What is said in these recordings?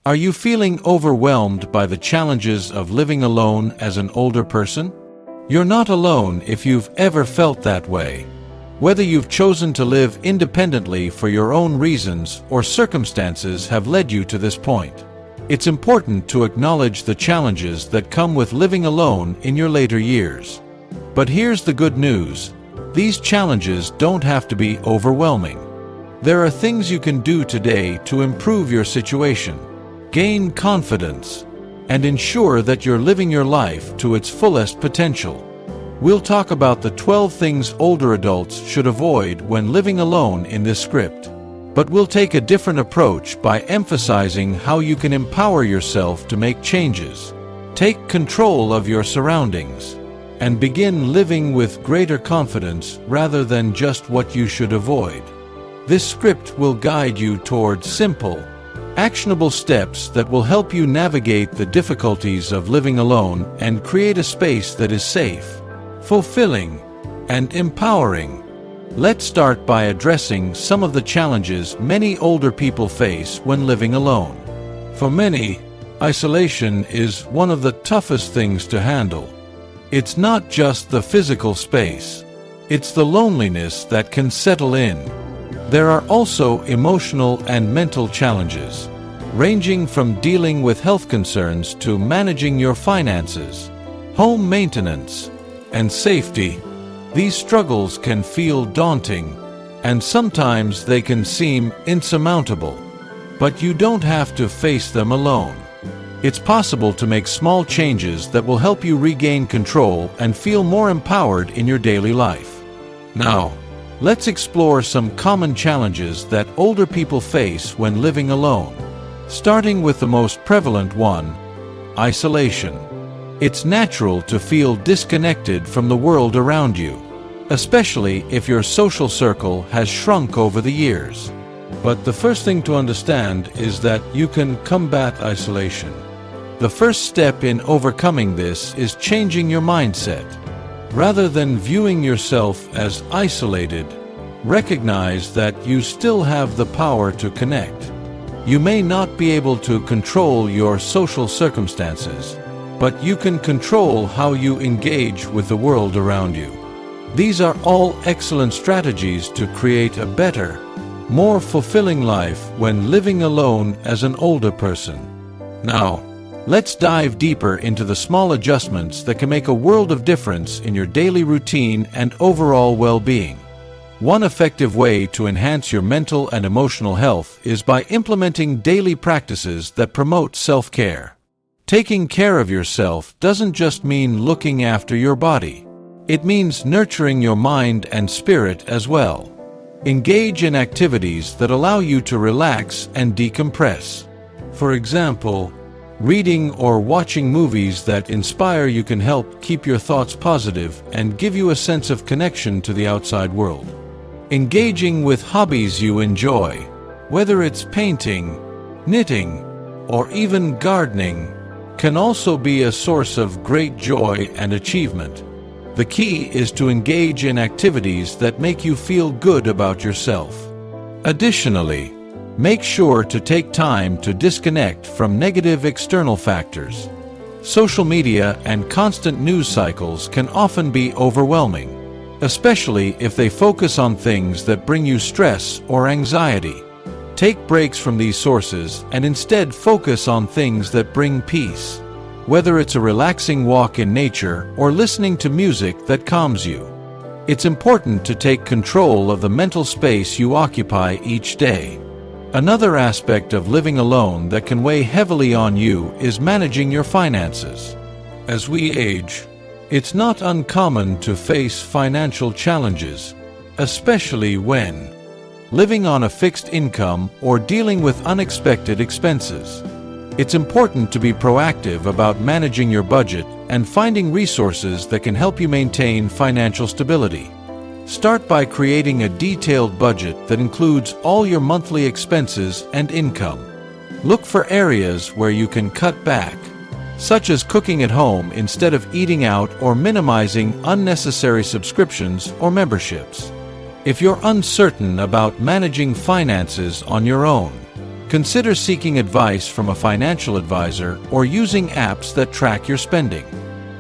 Are you feeling overwhelmed by the challenges of living alone as an older person? You're not alone if you've ever felt that way. Whether you've chosen to live independently for your own reasons or circumstances have led you to this point, it's important to acknowledge the challenges that come with living alone in your later years. But here's the good news: these challenges don't have to be overwhelming. There are things you can do today to improve your situation, gain confidence, and ensure that you're living your life to its fullest potential. We'll talk about the 12 things older adults should avoid when living alone in this script. But we'll take a different approach by emphasizing how you can empower yourself to make changes, take control of your surroundings, and begin living with greater confidence rather than just what you should avoid. This script will guide you towards simple, actionable steps that will help you navigate the difficulties of living alone and create a space that is safe, fulfilling, and empowering. Let's start by addressing some of the challenges many older people face when living alone. For many, isolation is one of the toughest things to handle. It's not just the physical space, it's the loneliness that can settle in. There are also emotional and mental challenges, ranging from dealing with health concerns to managing your finances, home maintenance, and safety. These struggles can feel daunting, and sometimes they can seem insurmountable. But you don't have to face them alone. It's possible to make small changes that will help you regain control and feel more empowered in your daily life. Now, let's explore some common challenges that older people face when living alone. Starting with the most prevalent one, isolation. It's natural to feel disconnected from the world around you, especially if your social circle has shrunk over the years. But the first thing to understand is that you can combat isolation. The first step in overcoming this is changing your mindset. Rather than viewing yourself as isolated, recognize that you still have the power to connect. You may not be able to control your social circumstances, but you can control how you engage with the world around you. These are all excellent strategies to create a better, more fulfilling life when living alone as an older person. Now, let's dive deeper into the small adjustments that can make a world of difference in your daily routine and overall well-being. One effective way to enhance your mental and emotional health is by implementing daily practices that promote self-care. Taking care of yourself doesn't just mean looking after your body. It means nurturing your mind and spirit as well. Engage in activities that allow you to relax and decompress. For example, reading or watching movies that inspire you can help keep your thoughts positive and give you a sense of connection to the outside world. Engaging with hobbies you enjoy, whether it's painting, knitting, or even gardening, can also be a source of great joy and achievement. The key is to engage in activities that make you feel good about yourself. Additionally, make sure to take time to disconnect from negative external factors. Social media and constant news cycles can often be overwhelming, especially if they focus on things that bring you stress or anxiety. Take breaks from these sources and instead focus on things that bring peace, whether it's a relaxing walk in nature or listening to music that calms you. It's important to take control of the mental space you occupy each day. Another aspect of living alone that can weigh heavily on you is managing your finances. As we age, it's not uncommon to face financial challenges, especially when living on a fixed income or dealing with unexpected expenses. It's important to be proactive about managing your budget and finding resources that can help you maintain financial stability. Start by creating a detailed budget that includes all your monthly expenses and income. Look for areas where you can cut back, such as cooking at home instead of eating out or minimizing unnecessary subscriptions or memberships. If you're uncertain about managing finances on your own, Consider seeking advice from a financial advisor or using apps that track your spending.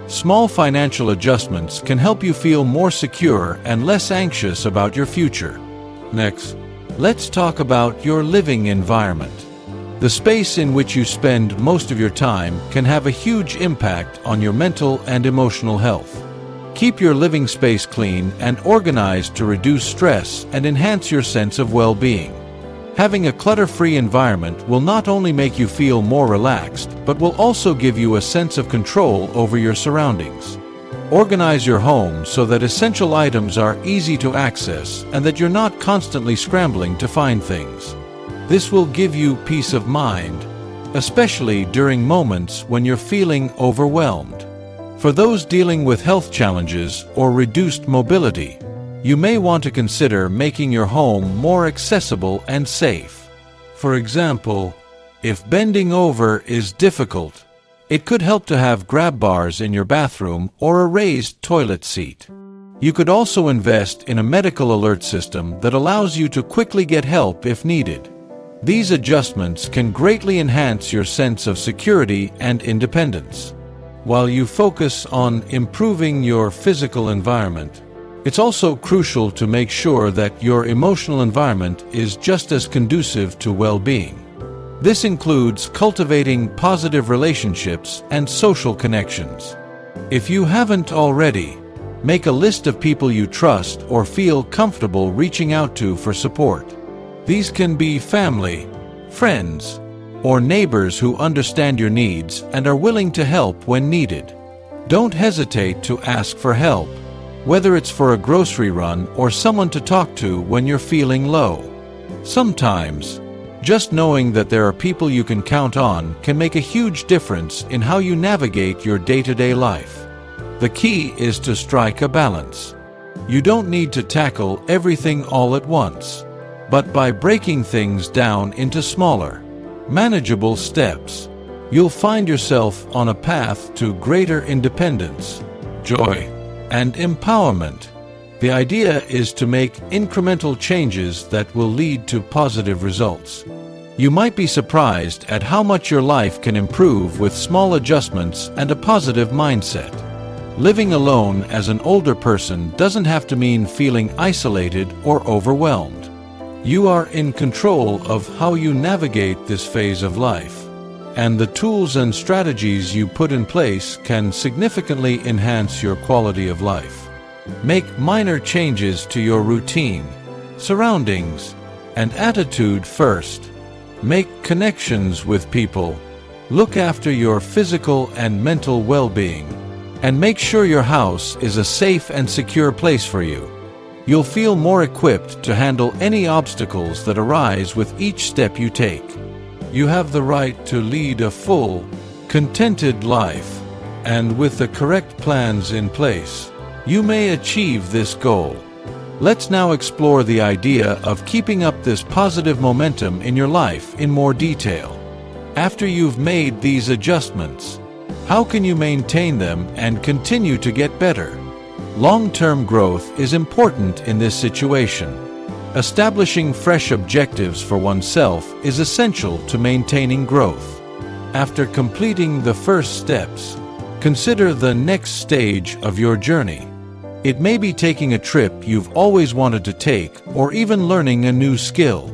Small financial adjustments can help you feel more secure and less anxious about your future. Next, let's talk about your living environment. The space in which you spend most of your time can have a huge impact on your mental and emotional health. Keep your living space clean and organized to reduce stress and enhance your sense of well-being. Having a clutter-free environment will not only make you feel more relaxed, but will also give you a sense of control over your surroundings. Organize your home so that essential items are easy to access and that you're not constantly scrambling to find things. This will give you peace of mind, especially during moments when you're feeling overwhelmed. For those dealing with health challenges or reduced mobility, you may want to consider making your home more accessible and safe. For example, if bending over is difficult, it could help to have grab bars in your bathroom or a raised toilet seat. You could also invest in a medical alert system that allows you to quickly get help if needed. These adjustments can greatly enhance your sense of security and independence. While you focus on improving your physical environment, it's also crucial to make sure that your emotional environment is just as conducive to well-being. This includes cultivating positive relationships and social connections. If you haven't already, make a list of people you trust or feel comfortable reaching out to for support. These can be family, friends, or neighbors who understand your needs and are willing to help when needed. Don't hesitate to ask for help, whether it's for a grocery run or someone to talk to when you're feeling low. Sometimes, just knowing that there are people you can count on can make a huge difference in how you navigate your day-to-day life. The key is to strike a balance. You don't need to tackle everything all at once, but by breaking things down into smaller, manageable steps, you'll find yourself on a path to greater independence, joy, and empowerment. The idea is to make incremental changes that will lead to positive results. You might be surprised at how much your life can improve with small adjustments and a positive mindset. Living alone as an older person doesn't have to mean feeling isolated or overwhelmed. You are in control of how you navigate this phase of life, and the tools and strategies you put in place can significantly enhance your quality of life. Make minor changes to your routine, surroundings, and attitude first. Make connections with people. Look after your physical and mental well-being, and make sure your house is a safe and secure place for you. You'll feel more equipped to handle any obstacles that arise with each step you take. You have the right to lead a full, contented life, and with the correct plans in place, you may achieve this goal. Let's now explore the idea of keeping up this positive momentum in your life in more detail. After you've made these adjustments, how can you maintain them and continue to get better? Long-term growth is important in this situation. Establishing fresh objectives for oneself is essential to maintaining growth. After completing the first steps, consider the next stage of your journey. It may be taking a trip you've always wanted to take or even learning a new skill.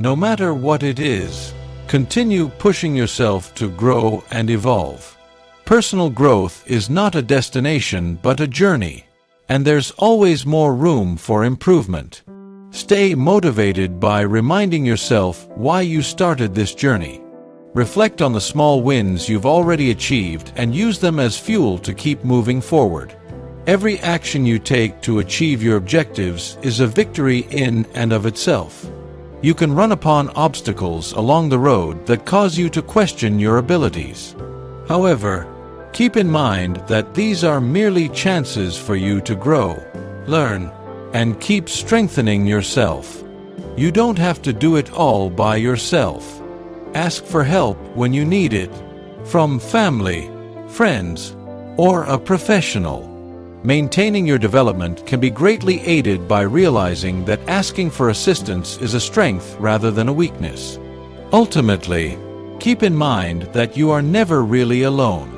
No matter what it is, continue pushing yourself to grow and evolve. Personal growth is not a destination but a journey, and there's always more room for improvement. Stay motivated by reminding yourself why you started this journey. Reflect on the small wins you've already achieved and use them as fuel to keep moving forward. Every action you take to achieve your objectives is a victory in and of itself. You can run upon obstacles along the road that cause you to question your abilities. However, keep in mind that these are merely chances for you to grow, learn, and keep strengthening yourself. You don't have to do it all by yourself. Ask for help when you need it, from family, friends, or a professional. Maintaining your development can be greatly aided by realizing that asking for assistance is a strength rather than a weakness. Ultimately, keep in mind that you are never really alone.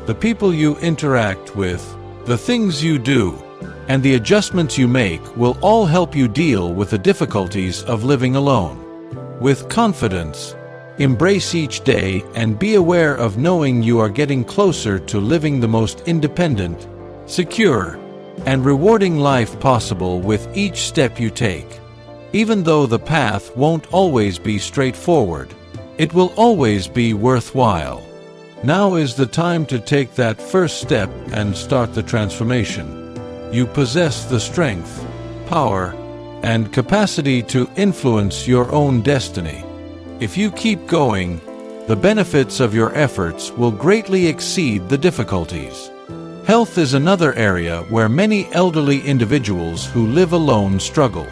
The people you interact with, the things you do, and the adjustments you make will all help you deal with the difficulties of living alone. With confidence, embrace each day and be aware of knowing you are getting closer to living the most independent, secure, and rewarding life possible with each step you take. Even though the path won't always be straightforward, it will always be worthwhile. Now is the time to take that first step and start the transformation. You possess the strength, power, and capacity to influence your own destiny. If you keep going, the benefits of your efforts will greatly exceed the difficulties. Health is another area where many elderly individuals who live alone struggle.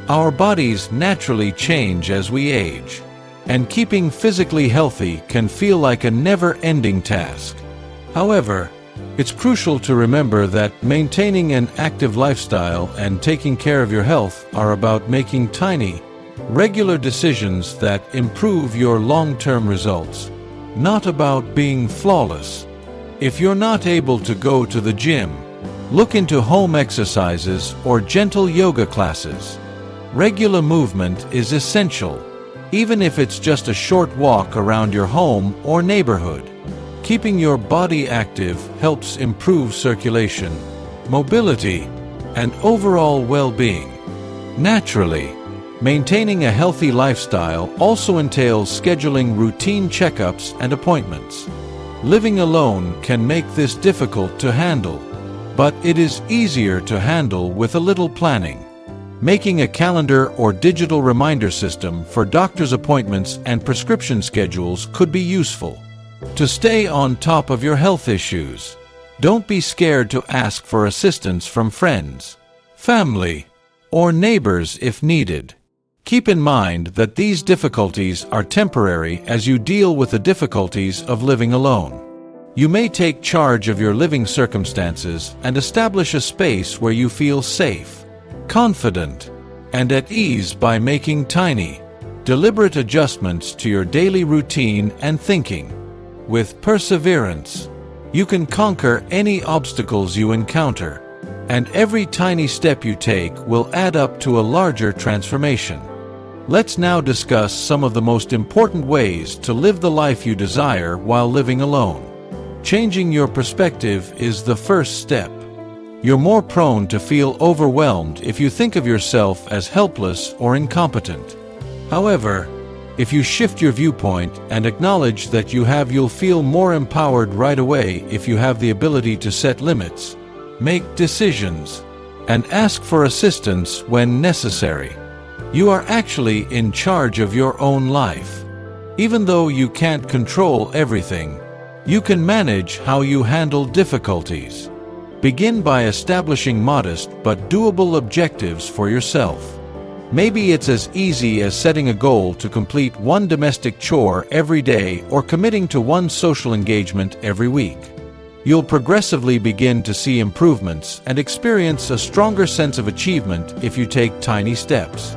Our bodies naturally change as we age, and keeping physically healthy can feel like a never-ending task. However, it's crucial to remember that maintaining an active lifestyle and taking care of your health are about making tiny, regular decisions that improve your long-term results, not about being flawless. If you're not able to go to the gym, look into home exercises or gentle yoga classes. Regular movement is essential, even if it's just a short walk around your home or neighborhood. Keeping your body active helps improve circulation, mobility, and overall well-being. Naturally, maintaining a healthy lifestyle also entails scheduling routine checkups and appointments. Living alone can make this difficult to handle, but it is easier to handle with a little planning. Making a calendar or digital reminder system for doctor's appointments and prescription schedules could be useful. To stay on top of your health issues, don't be scared to ask for assistance from friends, family, or neighbors if needed. Keep in mind that these difficulties are temporary as you deal with the difficulties of living alone. You may take charge of your living circumstances and establish a space where you feel safe, confident, and at ease by making tiny, deliberate adjustments to your daily routine and thinking. With perseverance, you can conquer any obstacles you encounter, and every tiny step you take will add up to a larger transformation. Let's now discuss some of the most important ways to live the life you desire while living alone. Changing your perspective is the first step. You're more prone to feel overwhelmed if you think of yourself as helpless or incompetent. However, if you shift your viewpoint and acknowledge that you'll feel more empowered right away if you have the ability to set limits, make decisions, and ask for assistance when necessary. You are actually in charge of your own life. Even though you can't control everything, you can manage how you handle difficulties. Begin by establishing modest but doable objectives for yourself. Maybe it's as easy as setting a goal to complete one domestic chore every day or committing to one social engagement every week. You'll progressively begin to see improvements and experience a stronger sense of achievement if you take tiny steps.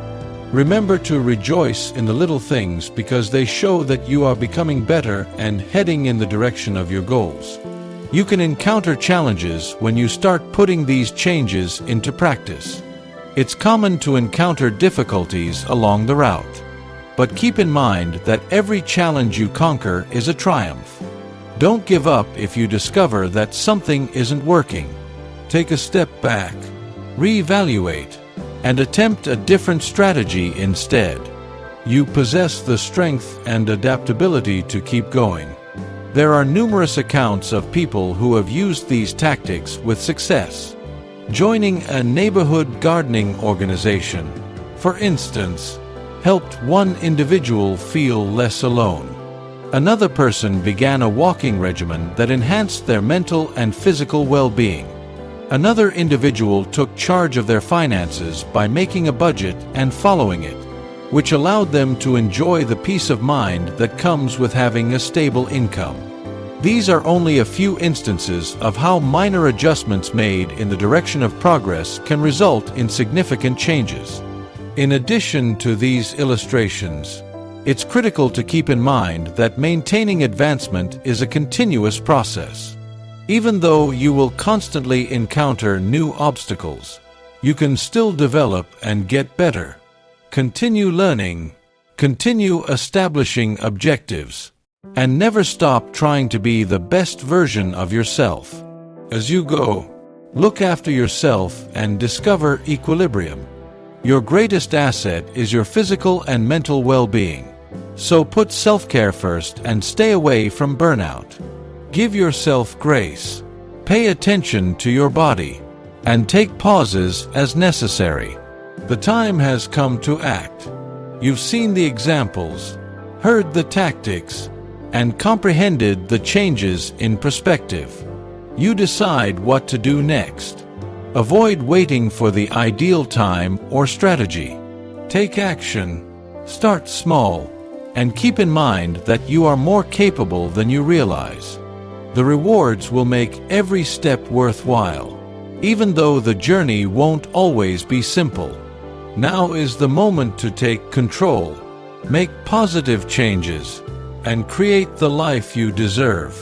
Remember to rejoice in the little things because they show that you are becoming better and heading in the direction of your goals. You can encounter challenges when you start putting these changes into practice. It's common to encounter difficulties along the route, but keep in mind that every challenge you conquer is a triumph. Don't give up if you discover that something isn't working. Take a step back, reevaluate, and attempt a different strategy instead. You possess the strength and adaptability to keep going. There are numerous accounts of people who have used these tactics with success. Joining a neighborhood gardening organization, for instance, helped one individual feel less alone. Another person began a walking regimen that enhanced their mental and physical well-being. Another individual took charge of their finances by making a budget and following it, which allowed them to enjoy the peace of mind that comes with having a stable income. These are only a few instances of how minor adjustments made in the direction of progress can result in significant changes. In addition to these illustrations, It's critical to keep in mind that maintaining advancement is a continuous process. Even though you will constantly encounter new obstacles, you can still develop and get better. Continue learning, continue establishing objectives, and never stop trying to be the best version of yourself. As you go, look after yourself and discover equilibrium. Your greatest asset is your physical and mental well-being. So put self-care first and stay away from burnout. Give yourself grace. Pay attention to your body. And take pauses as necessary. The time has come to act. You've seen the examples, heard the tactics, and comprehended the changes in perspective. You decide what to do next. Avoid waiting for the ideal time or strategy. Take action. Start small. And keep in mind that you are more capable than you realize. The rewards will make every step worthwhile, even though the journey won't always be simple. Now is the moment to take control, make positive changes, and create the life you deserve.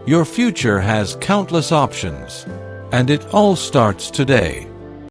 Your future has countless options, and it all starts today.